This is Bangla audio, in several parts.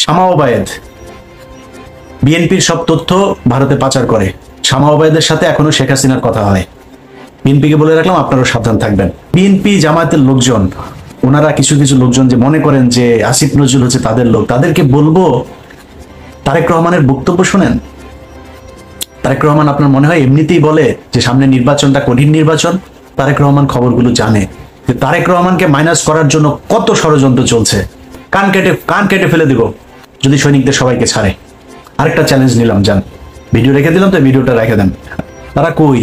শামা ওবায়েদ বিএনপির সব তথ্য ভারতে পাচার করে। শামা ওবায়েদের সাথে এখনো শেখ হাসিনার কথা হয়। বিএনপিকে বলে রাখলাম, আপনারাও সাবধান থাকবেন। বিএনপি জামায়াতের লোকজন, ওনারা কিছু কিছু লোকজন যে মনে করেন যে আসিফ নজরুল হচ্ছে তাদের লোক, তাদেরকে বলবো তারেক রহমানের বক্তব্য শোনেন। তারেক রহমান আপনার মনে হয় এমনিতেই বলে যে সামনে নির্বাচনটা কঠিন নির্বাচন? তারেক রহমান খবরগুলো জানে যে তারেক রহমানকে মাইনাস করার জন্য কত ষড়যন্ত্র চলছে। কান কেটে ফেলে দিব যদি সৈনিকদের সবাইকে ছাড়ে। আরেকটা চ্যালেঞ্জ নিলাম, যান ভিডিও রেখে দিলাম, তো ভিডিওটা রেখে দেন। তারা কই?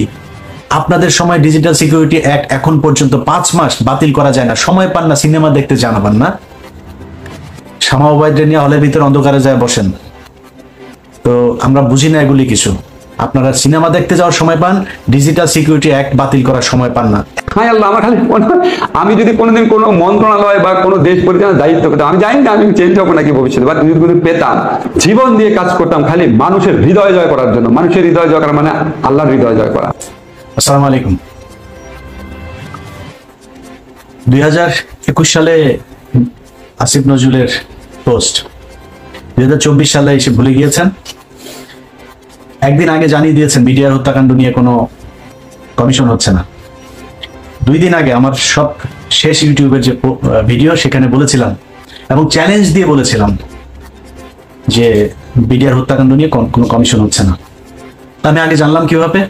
আপনাদের সময় ডিজিটাল সিকিউরিটি অ্যাক্ট এখন পর্যন্ত 5 মাস বাতিল করা যায় না, সময় পান না, সিনেমা দেখতে জানাবেন না। শামা ওবায়েদকে নিয়ে হলের ভিতরে অন্ধকারে যায় বসেন। তো আমরা বুঝি না এগুলি কিছু। আপনারা সিনেমা দেখতে যাওয়ার সময় পান, ডিজিটাল সিকিউরিটি অ্যাক্ট বাতিল করার সময় পান না। হায় আল্লাহ, আমার খালি আমি যদি কোনোদিন কোনো মন্ত্রণালয় বা কোনো দেশ পরিচালনার দায়িত্ব পেতাম, আমি জানি না আমি চেঞ্জ হবো নাকি ভবিষ্যতে, বা যদি কোনো পেতাম, জীবন দিয়ে কাজ করতাম খালি মানুষের হৃদয় জয় করার জন্য। মানুষের হৃদয় জয় করা মানে আল্লাহর হৃদয় জয় করা। আসসালামু আলাইকুম। 2021 সালে আসিফ নজরুলের পোস্ট 2024 সালে এসে ভুলে গিয়েছেন। একদিন আগে জানিয়ে দিয়েছেন বিডিআর হত্যাকাণ্ড নিয়ে কোনো কমিশন হচ্ছে না। 2 দিন আগে আমার সব শেষ ইউটিউবের যে ভিডিও, সেখানে বলেছিলাম এবং চ্যালেঞ্জ দিয়ে বলেছিলাম যে বিডিআর হত্যাকাণ্ড নিয়ে কোনো কমিশন হচ্ছে না। আমি আগে জানলাম কিভাবে?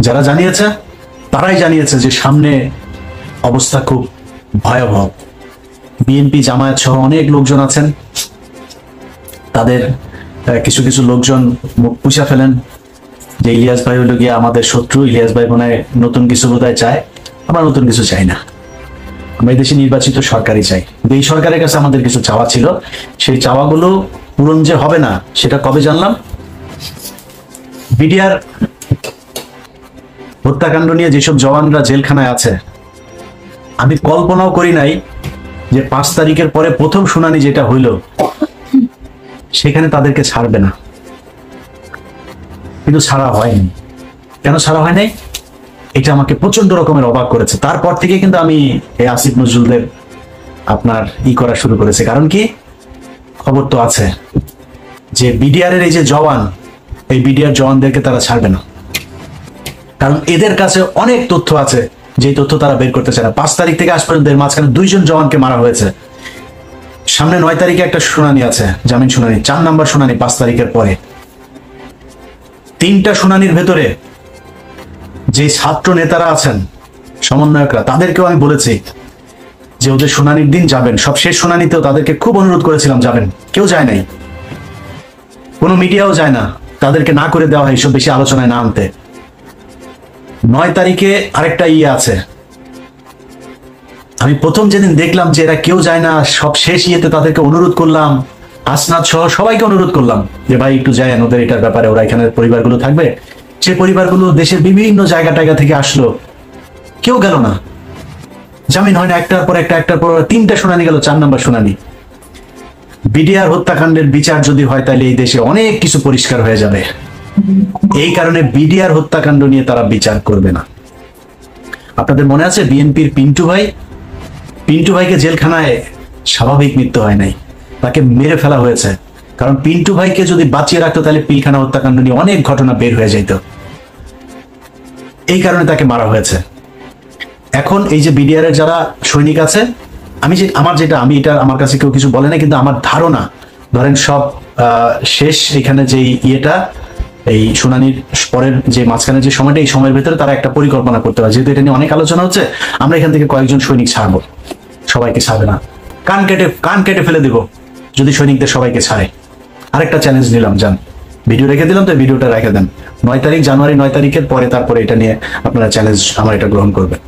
যারা জানিয়েছে তারাই জানিয়েছে যে সামনে অবস্থা খুব ভয়াবহ। বিএনপি জামায়াত সহ অনেক লোকজন আছেন, তাদের কিছু কিছু লোকজন মুখ পুষা ফেলেন যে ইলিয়াস ভাই হলো গিয়ে আমাদের শত্রু, ইলিয়াস ভাই মনে হয় নতুন কিছু বোধহয় চায়। আমরা নতুন কিছু চাই না, আমরা এই দেশে নির্বাচিত সরকারই চাই। এই সরকারের কাছে আমাদের কিছু চাওয়া ছিল, সেই চাওয়াগুলো পূরণ যে হবে না সেটা কবে জানলাম? বিডিআর হত্যাকাণ্ড নিয়ে যেসব জওয়ানরা জেলখানায় আছে, আমি কল্পনাও করি নাই যে 5 তারিখের পরে প্রথম শুনানি যেটা হইল সেখানে তাদেরকে ছাড়বে না। কিন্তু ছাড়া হয়নি। কেন ছাড়া হয় নাই? এটা আমাকে প্রচন্ড রকমের অবাক করেছে। তারপর থেকে কিন্তু আমি এই আসিফ নজরুলদের আপনার করা শুরু করেছে। কারণ কি? খবর তো আছে যে বিডিআর এর এই যে জওয়ান, এই বিডিআর জওয়ানদেরকে তারা ছাড়বে না। কারণ এদের কাছে অনেক তথ্য আছে, যে তথ্য তারা বের করতে চায় না। 5 তারিখ থেকে আজ পর্যন্ত এর মাঝখানে 2 জন জওয়ানকে মারা হয়েছে। সামনে 9 তারিখে একটা শুনানি আছে, জামিন শুনানি, 4 নম্বর শুনানি 5 তারিখের পরে। 3টা শুনানির ভেতরে যে ছাত্র নেতারা আছেন, সমন্বয়করা, তাদেরকেও আমি বলেছি যে ওদের শুনানির দিন যাবেন। সব শেষ শুনানিতেও তাদেরকে খুব অনুরোধ করেছিলাম যাবেন, কেউ যায় নাই, কোনো মিডিয়াও যায় না, তাদেরকে না করে দেওয়া হয় এইসব বেশি আলোচনায় না আনতে। 9 তারিখে আরেকটা আছে। আমি প্রথম যেদিন দেখলাম যে এরা কেউ যায় না, সব শেষ তাদেরকে অনুরোধ করলাম, আসনাদ সহ সবাইকে অনুরোধ করলাম যে ভাই একটু যায় ওদের এটার ব্যাপারে, ওরা এখানে পরিবারগুলো থাকবে। যে পরিবারগুলো দেশের বিভিন্ন জায়গা থেকে আসলো, কেউ গেল না। জামিন হয় না, একটার পর 3টা শুনানি গেল, 4 নম্বর শুনানি। বিডিআর হত্যাকাণ্ডের বিচার যদি হয় তাহলে এই দেশে অনেক কিছু পরিষ্কার হয়ে যাবে। এই কারণে বিডিআর হত্যাকাণ্ড নিয়ে তারা বিচার করবে না। আপনাদের মনে আছে বিএনপির পিন্টু ভাইকে জেলখানায় স্বাভাবিক মৃত্যু হয় নাই, তাকে মেরে ফেলা হয়েছে। কারণ পিন্টু ভাইকে যদি বাঁচিয়ে রাখতো তাহলে পিলখানা হত্যাকাণ্ড নিয়ে অনেক ঘটনা বের হয়ে যেত। এই কারণে তাকে মারা হয়েছে। এখন এই যে বিডিআর এর যারা সৈনিক আছে, এটা আমার কাছে কেউ কিছু বলে না, কিন্তু আমার ধারণা, ধরেন সব শেষ এখানে যে এই শুনানির পরের যে মাঝখানে যে সময়টা, এই সময়ের ভেতরে তারা একটা পরিকল্পনা করতে পারে। যেহেতু এটা নিয়ে অনেক আলোচনা হচ্ছে, আমরা এখান থেকে কয়েকজন সৈনিক ছাড়বো। সবাইকে ছাড়বে না, কান কেটে ফেলে দিব যদি সৈনিকদের সবাইকে ছাড়ে। আরেকটা চ্যালেঞ্জ নিলাম, যান ভিডিও রেখে দিলাম, তো ভিডিওটা রেখে দেন। 9 তারিখ, জানুয়ারি 9 তারিখের পরে তারপরে এটা নিয়ে আপনারা চ্যালেঞ্জ আমার এটা গ্রহণ করবেন।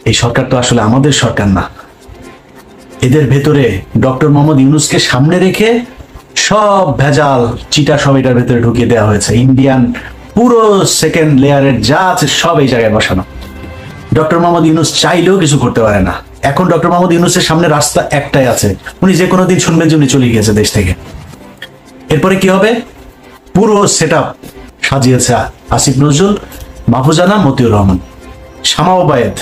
এই সরকার তো আসলে আমাদের সরকার না। এদের ভেতরে ডক্টর মোহাম্মদ ইউনূসকে সামনে রেখে সব ভেজাল চিটা সব এটার ভেতরে ঢুকিয়ে দেওয়া হয়েছে। ইন্ডিয়ান পুরো সেকেন্ড লেয়ারের যা আছে সব এই জায়গায় বসানো। ডক্টর মোহাম্মদ ইউনূস চাইলেও কিছু করতে পারে না। এখন ডক্টর মোহাম্মদ ইউনূসের সামনে রাস্তা একটাই আছে, উনি যে কোনো দিন শুনবেন যে উনি চলে গিয়েছে দেশ থেকে। এরপরে কি হবে? পুরো সেটআপ সাজিয়েছে আসিফ নজরুল, মাহফুজানা, মতিউর রহমান। শামা ওবায়েদ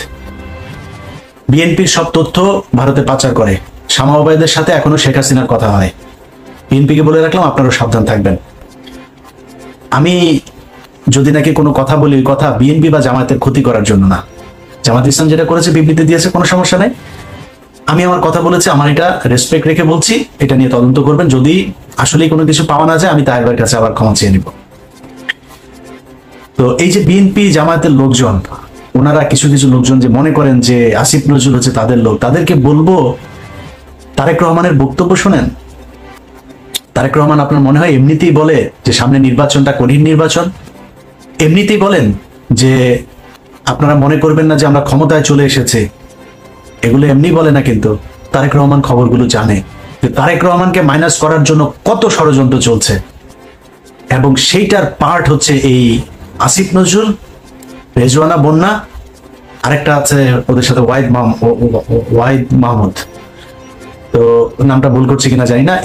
বিএনপির সব তথ্য ভারতে পাচার করে। শামা ওবায়দের সাথে এখনো শেখ হাসিনার কথা হয়। বিএনপিকে বলে রাখলাম, আপনারাও সাবধান থাকবেন। আমি যদি নাকি কোনো কথা বলি, ওই কথা বিএনপি বা জামায়াতের ক্ষতি করার জন্য না। জামাত ইসলাম যেটা করেছে, বিবৃতি দিয়েছে, কোনো সমস্যা নাই। আমি আমার কথা বলেছি, আমার এটা রেসপেক্ট রেখে বলছি, এটা নিয়ে তদন্ত করবেন। যদি আসলে কোনো কিছু পাওয়া না যায়, আমি তাহের ভাইয়ের কাছে আবার ক্ষমা চেয়ে নিব। তো এই যে বিএনপি জামায়াতের লোকজন, ওনারা কিছু কিছু লোকজন যে মনে করেন যে আসিফ নজরুল হচ্ছে তাদের লোক, তাদেরকে বলবো তারেক রহমানের বক্তব্য শোনেন। তারেক রহমান আপনার মনে হয় এমনিতেই বলে যে সামনে নির্বাচনটা কঠিন নির্বাচন? এমনিতেই বলেন যে আপনারা মনে করবেন না যে আমরা ক্ষমতায় চলে এসেছে? এগুলো এমনি বলে না, কিন্তু তারেক রহমান খবরগুলো জানে যে তারেক রহমানকে মাইনাস করার জন্য কত ষড়যন্ত্র চলছে, এবং সেইটার পার্ট হচ্ছে এই আসিফ নজরুল, রেজওয়ানা বন্যা, আরেকটা আছে ওদের সাথে ওয়াহিদ মাহমুদ, তো নামটা ভুল করছি কিনা জানি না।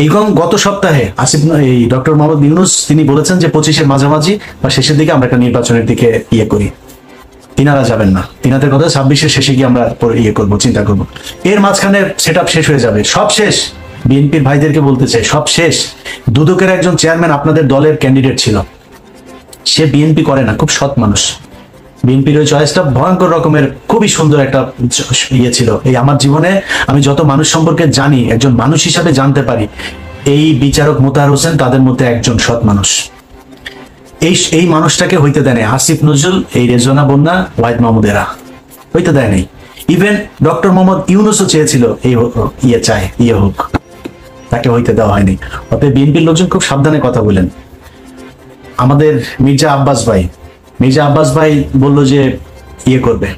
এই গম গত সপ্তাহে আসিফ এই ডক্টর মোহাম্মদ ইউনূস তিনি বলেছেন যে 25-এর মাঝামাঝি বা শেষের দিকে আমরা একটা নির্বাচনের দিকে করি। তিনারা যাবেন না, তিনাদের কথা 26-এর শেষে গিয়ে আমরা করবো, চিন্তা করবো। এর মাঝখানে সেট আপ শেষ হয়ে যাবে, সব শেষ। বিএনপির ভাইদেরকে বলতে চাই, সব শেষ। দুদকের একজন চেয়ারম্যান আপনাদের দলের ক্যান্ডিডেট ছিল, সে বিএনপি করে না, খুব সৎ মানুষ। বিএনপির ওই চয়েসটা ভয়ঙ্কর রকমের, খুবই সুন্দর একটা ছিল। এই আমার জীবনে আমি যত মানুষ সম্পর্কে জানি, একজন মানুষ হিসাবে জানতে পারি, এই বিচারক মোতাহার হোসেন তাদের মধ্যে একজন সৎ মানুষ। এই মানুষটাকে হইতে দেয় নাই আসিফ নজরুল, এই রেজওয়ানা বন্যা, ওয়াহিদ মাহমুদেরা হইতে দেয় নাই। ইভেন ডক্টর মোহাম্মদ ইউনূসও চেয়েছিল এই হোক, তাকে হইতে দেওয়া হয়নি। অতএব বিএনপির লোকজন খুব সাবধানে কথা বলেন। আমাদের মির্জা আব্বাস ভাই বলল যে করবে।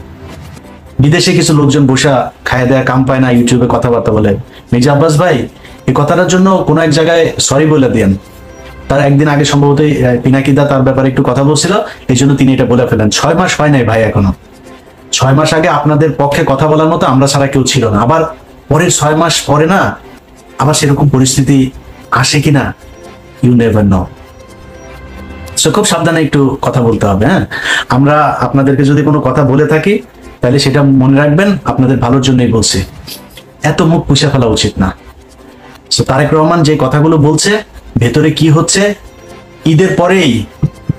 বিদেশে কিছু লোকজন বসা খায় দেয়া কাম পায় না, ইউটিউবে কথাবার্তা বলে। মির্জা আব্বাস ভাই এই কথাটার জন্য কোনো এক জায়গায় সরি বলে দেন। তার একদিন আগে সম্ভবত পিনাকিদা তার ব্যাপারে একটু কথা বলছিল, এই জন্য তিনি এটা বলে ফেলেন। 6 মাস হয় নাই ভাই এখনো। 6 মাস আগে আপনাদের পক্ষে কথা বলার মতো আমরা ছাড়া কেউ ছিল না। আবার পরের 6 মাস পরে না আবার সেরকম পরিস্থিতি আসে কিনা, ইউ নেভার নো। খুব সাবধানে একটু কথা বলতে হবে। হ্যাঁ, আমরা আপনাদেরকে যদি কোনো কথা বলে থাকি তাহলে সেটা মনে রাখবেন, আপনাদের ভালোর জন্যই বলছি। এত মুখ পুষে ফেলা উচিত না। তারেক রহমান যে কথাগুলো বলছে, ভেতরে কি হচ্ছে, ঈদের পরেই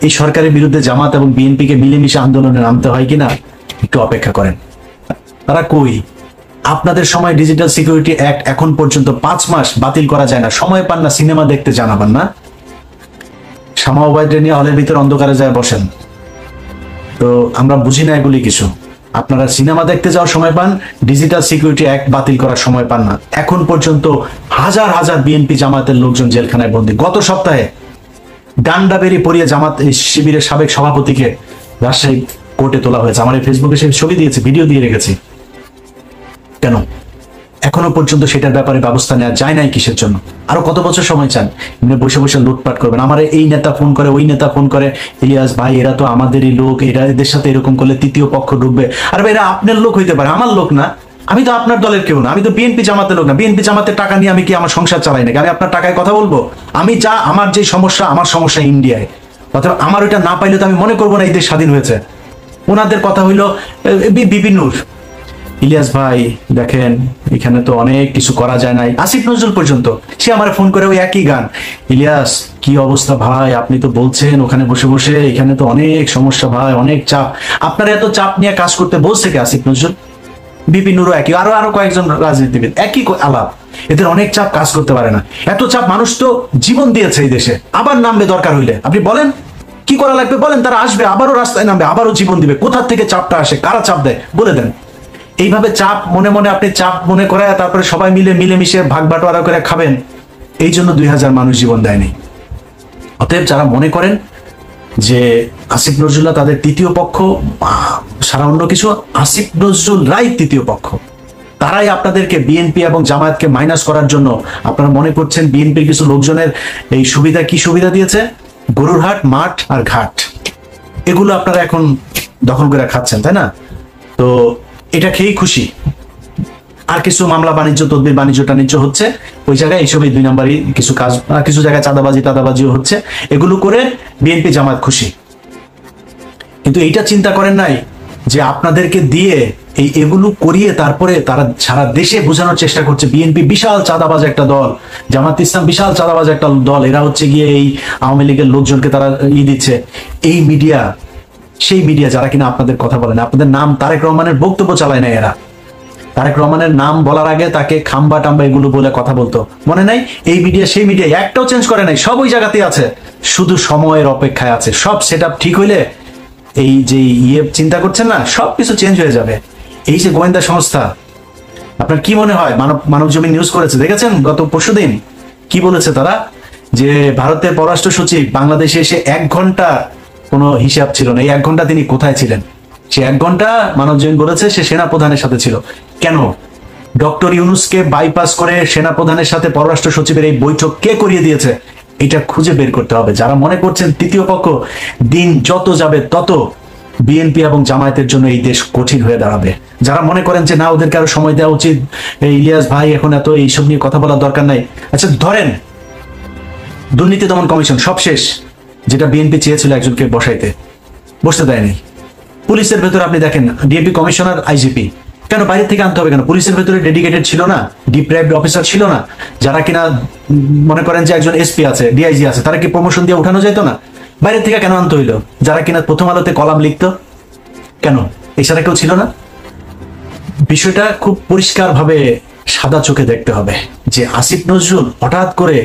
এই সরকারের বিরুদ্ধে জামাত এবং বিএনপিকে মিলেমিশে আন্দোলনে নামতে হয় কিনা একটু অপেক্ষা করেন। তারা কই? আপনাদের সময় ডিজিটাল সিকিউরিটি অ্যাক্ট এখন পর্যন্ত 5 মাস বাতিল করা যায় না, সময় পান না, সিনেমা দেখতে জানাবেন না। শামা ওবায়দকে নিয়ে হলের ভিতরে অন্ধকারে যায় বসেন। তো আমরা বুঝি না এগুলি কিছু। আপনারা সিনেমা দেখতে যাওয়ার সময় পান, ডিজিটাল সিকিউরিটি অ্যাক্ট বাতিল করার সময় পান না। এখন পর্যন্ত হাজার হাজার বিএনপি জামাতের লোকজন জেলখানায় বন্দী। গত সপ্তাহে ডান্ডা বেরি পরিয়ে জামাত শিবিরের সাবেক সভাপতিকে রাজশাহী কোর্টে তোলা হয়েছে। আমার এই ফেসবুকে সে ছবি দিয়েছে, ভিডিও দিয়ে রেখেছি। কেন এখনো পর্যন্ত সেটার ব্যাপারে ব্যবস্থা নেওয়া যায় নাই? কিসের জন্য? আরো কত বছর সময় চান? বসে বসে লুটপাট করবেন। আমার এই নেতা ফোন করে, ওই নেতা ফোন করে, ইলিয়াস ভাই এরা তো আমাদেরই লোক, এদের সাথে এরকম করলে তৃতীয় পক্ষ ঢুকবে। আর ভাই এরা আপনার লোক হইতে পারে, আমার লোক না। আমি তো আপনার দলের কেউ না, আমি তো বিএনপি জামাতের লোক না। বিএনপি জামাতের টাকা নিয়ে আমি কি আমার সংসার চালাই নাকি? আমি আপনার টাকায় কথা বলবো? আমি আমার যে সমস্যা, আমার সমস্যা ইন্ডিয়ায়। অথবা আমার ওইটা না পাইলে তো আমি মনে করবো না এই দেশ স্বাধীন হয়েছে। ওনাদের কথা হইলো বিপিনুর, ইলিয়াস ভাই দেখেন এখানে তো অনেক কিছু করা যায় নাই। আসিফ নজরুল পর্যন্ত সে আমার ফোন করে ওই একই গান, ইলিয়াস কি অবস্থা ভাই, আপনি তো বলছেন ওখানে বসে বসে এখানে তো অনেক সমস্যা ভাই, অনেক চাপ। আপনারা এত চাপ নিয়ে কাজ করতে বলছে কি আসিফ নজরুল? বিপিনুরও একই, আরো কয়েকজন রাজনীতিবিদ একই আলাপ। এদের অনেক চাপ, কাজ করতে পারে না। এত চাপ, মানুষ তো জীবন দিয়েছে এই দেশে, আবার নামবে দরকার হইলে। আপনি বলেন কি করা লাগবে, বলেন, তারা আসবে, আবারও রাস্তায় নামবে, আবারও জীবন দিবে। কোথা থেকে চাপটা আসে, কারা চাপ দেয় বলে দেন। এইভাবে চাপ মনে মনে আপনি চাপ মনে করে তারপরে সবাই মিলেমিশে ভাগ বাটোয়ারা করে খাবেন, এই জন্য 2000 মানুষ জীবন দেয়নি। অতএব যারা মনে করেন যে আসিফ নজরুল্লাহ তাদের তৃতীয় পক্ষ, সারা অন্য কিছু, আসিফ নজরুল রায় তৃতীয় পক্ষ। তারাই আপনাদেরকে বিএনপি এবং জামায়াতকে মাইনাস করার জন্য, আপনারা মনে করছেন বিএনপির কিছু লোকজনের এই সুবিধা, কি সুবিধা দিয়েছে? গরুর হাট, মাঠ আর ঘাট, এগুলো আপনারা এখন দখল করে খাচ্ছেন, তাই না? তো এটা খেয়েই খুশি। আর কিছু মামলা বাণিজ্য, তদবির বাণিজ্য হচ্ছে ওই জায়গায়, এইসবই 2 নম্বরই কিছু কাজ, কিছু জায়গায় চাঁদাবাজিও হচ্ছে। এগুলো করে বিএনপি জামাত খুশি। কিন্তু এইটা চিন্তা করেন নাই যে আপনাদেরকে দিয়ে এগুলো করিয়ে তারপরে তারা সারা দেশে বোঝানোর চেষ্টা করছে বিএনপি বিশাল চাঁদাবাজ একটা দল, জামাত ইসলাম বিশাল চাঁদাবাজ একটা দল, এরা হচ্ছে গিয়ে এই আওয়ামী লীগের লোকজনকে তারা দিচ্ছে। এই মিডিয়া, সেই মিডিয়া যারা কিনা আপনাদের কথা বলে না, আপনাদের নাম তারেক রহমানের বক্তব্য চালায় না এরা। তারেক রহমানের নাম বলার আগে তাকে খাম্বা টাম্বা এগুলো বলে কথা বলতো, মনে নাই? এই মিডিয়া সেই মিডিয়া একটাও চেঞ্জ করে নাই, সব ওই জায়গাতেই আছে, শুধু সময়ের অপেক্ষায় আছে। সব সেট ঠিক হইলে এই যে চিন্তা করছেন না, সবকিছু চেঞ্জ হয়ে যাবে। এই যে গোয়েন্দা সংস্থা, আপনার কি মনে হয়? মানব জমিন নিউজ করেছে, দেখেছেন গত পরশুদিন কি বলেছে তারা? যে ভারতের পররাষ্ট্র সচিব বাংলাদেশে এসে 1 ঘন্টা কোনো হিসাব ছিল না, এই 1 ঘন্টা তিনি কোথায় ছিলেন? সে 1 ঘন্টা মানব জমিন বলেছে সে সেনা প্রধানের সাথে ছিল। কেন? ডক্টর ইউনূসকে বাইপাস করে সেনা প্রধানের সাথে পররাষ্ট্র সচিবের এই বৈঠক কে করিয়ে দিয়েছে? এটা খুঁজে বের করতে হবে। যারা মনে করছেন তৃতীয় পক্ষ, দিন যত যাবে তত বিএনপি এবং জামায়াতের জন্য এই দেশ কঠিন হয়ে দাঁড়াবে। যারা মনে করেন যে না, ওদেরকে আরো সময় দেওয়া উচিত, ইলিয়াস ভাই এখন এত এইসব নিয়ে কথা বলার দরকার নাই, আচ্ছা ধরেন দুর্নীতি দমন কমিশন সব শেষ, যেটা বিএনপি চেয়েছিল একজনকে বসতে দেয়নি। পুলিশের ভেতরে আপনি দেখেন ডিএমপি কমিশনার, আইজিপি, কেন বাইরে থেকে আনতে হবে কেন? পুলিশের ভেতরে ডেডিকেটেড ছিল না, ডিপ্রাইভড অফিসার ছিল না, যারা কিনা মনে করেন যে একজন এসপি আছে, ডিআইজি আছে, তারা কি প্রমোশন দিয়ে উঠানো যেত না? বাইরে থেকে কেন আনতে হইলো? যারা কিনা প্রথম আলোতে কলাম লিখতো, কেন এছাড়া কেউ ছিল না? বিষয়টা খুব পরিষ্কার ভাবে সাদা চোখে দেখতে হবে যে আসিফ নজরুল হঠাৎ করে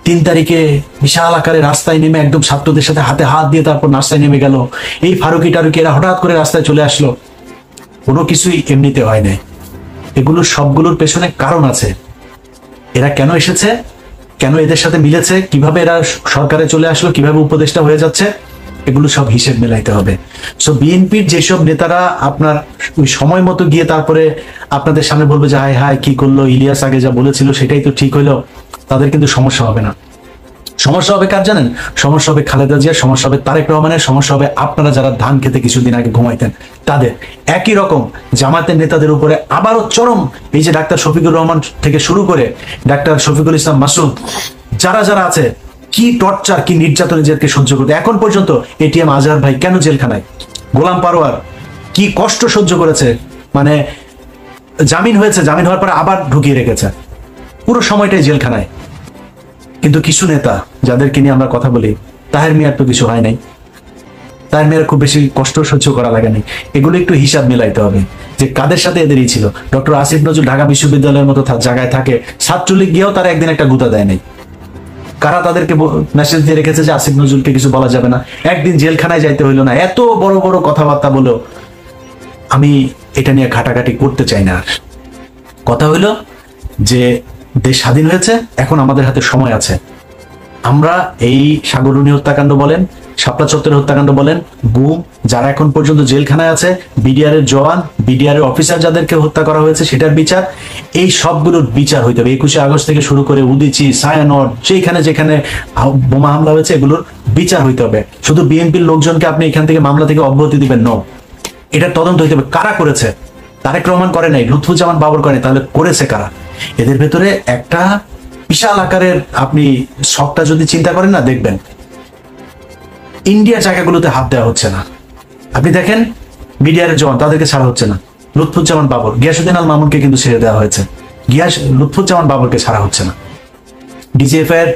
3 তারিখে বিশাল আকারে রাস্তায় নেমে একদম ছাত্রদের সাথে হাতে হাত দিয়ে তারপর রাস্তায় নেমে গেল, এই ফারুকি টারুকি এরা হঠাৎ করে রাস্তায় চলে আসলো, কোনো কিছুই এমনিতে হয় নাই। এগুলো সবগুলোর পেছনে কারণ আছে। এরা কেন এসেছে, কেন এদের সাথে মিলেছে, কিভাবে এরা সরকারে চলে আসলো, কিভাবে উপদেষ্টা হয়ে যাচ্ছে, এগুলো সব হিসেব মেলাইতে হবে। সো বিএনপির যেসব নেতারা আপনার ওই সময় মতো গিয়ে তারপরে আপনাদের সামনে বলবে যে হায় হায় কি করলো ইলিয়াস, আগে যা বলেছিল সেটাই তো ঠিক হইলো, তাদের কিন্তু সমস্যা হবে না। সমস্যা হবে কার জানেন? সমস্যা হবে খালেদা জিয়ার, সমস্যা হবে তারেক রহমানের, সমস্যা হবে আপনারা যারা ধান খেতে কিছুদিন আগে ঘুমাইতেন তাদের। একই রকম জামাতের নেতাদের উপরে আবারও চরম, এই যে ডাক্তার শফিকুর রহমান থেকে শুরু করে ডাক্তার শফিকুল ইসলাম মাসুদ, যারা যারা আছে, কি টর্চার, কি নির্যাতন নিজেদেরকে সহ্য করতে। এখন পর্যন্ত এটিএম আজহার ভাই কেন জেলখানায়? গোলাম পারোয়ার কি কষ্ট সহ্য করেছে, মানে জামিন হয়েছে, জামিন হওয়ার পরে আবার ঢুকিয়ে রেখেছে, পুরো সময়টাই জেলখানায়। কিন্তু কিছু নেতা যাদেরকে নিয়ে আমরা কথা বলি, তাহের মিয়ার তো কিছু হয় নাই, তাহের মিয়ার খুব বেশি কষ্ট সহ্য করা লাগে নাই। এগুলো একটু হিসাব মিলাইতে হবে যে কাদের সাথে এদেরই ছিল। ডক্টর আসিফ নজরুল ঢাকা বিশ্ববিদ্যালয়ের মতো জায়গায় থাকে, ছাত্রলীগ গিয়েও তারা একদিন একটা গুতা দেয় নাই। কারা তাদেরকে মেসেজ দিয়ে রেখেছে যে আসিফ নজরুলকে কিছু বলা যাবে না, একদিন জেলখানায় যাইতে হইলো না, এত বড় বড় কথাবার্তা বলেও। আমি এটা নিয়ে ঘাটাঘাটি করতে চাই না। আর কথা হইলো যে দেশ স্বাধীন হয়েছে, এখন আমাদের হাতে সময় আছে। আমরা এই সাগররুনি হত্যাকাণ্ড বলেন, শাপলা চত্বরের হত্যাকাণ্ড বলেন, গুম, যারা এখন পর্যন্ত জেলখানায় আছে, বিডিআর এর জওয়ান, বিডিআর এর অফিসার যাদেরকে হত্যা করা হয়েছে সেটার বিচার, এই সবগুলোর বিচার হইতে হবে। 21শে আগস্ট থেকে শুরু করে উদিচি, ছায়ানট, যেখানে যেখানে বোমা হামলা হয়েছে এগুলোর বিচার হইতে হবে। শুধু বিএনপির লোকজনকে আপনি এখান থেকে মামলা থেকে অব্যাহতি দিবেন ন, এটা তদন্ত হইতে হবে কারা করেছে। তারেক রহমান করে নাই, লুৎফুজ্জামান বাবর করে নাই, তাহলে করেছে কারা? এদের ভেতরে একটা বিশাল আকারের, আপনি শখটা যদি চিন্তা করেন না, দেখবেন ইন্ডিয়ার জায়গাগুলোতে হাত দেওয়া হচ্ছে না। আপনি দেখেন বিডিআর এর জওয়ান, তাদেরকে ছাড়া হচ্ছে না। লুৎফুজ্জামান বাবর, গিয়াসউদ্দিন আল মামুনকে কিন্তু ছেড়ে দেওয়া হয়েছে, লুৎফুজ্জামান বাবরকে ছাড়া হচ্ছে না। ডিজিএফ এর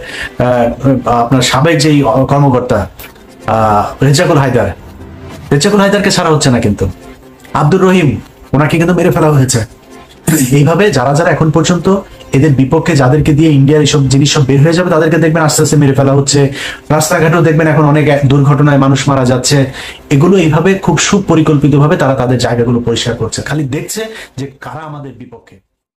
আপনার সাবেক যেই কর্মকর্তা রেজাকুল হায়দারকে ছাড়া হচ্ছে না, কিন্তু আব্দুর রহিম ওনাকে কিন্তু মেরে ফেলা হয়েছে। এইভাবে যারা যারা এখন পর্যন্ত এদের বিপক্ষে, যাদেরকে দিয়ে ইন্ডিয়ার এইসব জিনিস সব বের হয়ে যাবে, তাদেরকে দেখবেন আস্তে আস্তে মেরে ফেলা হচ্ছে। রাস্তাঘাটেও দেখবেন এখন অনেক দুর্ঘটনায় মানুষ মারা যাচ্ছে। এগুলো এইভাবে খুব সুপরিকল্পিতভাবে তারা তাদের জায়গাগুলো পরিষ্কার করছে, খালি দেখছে যে কারা আমাদের বিপক্ষে।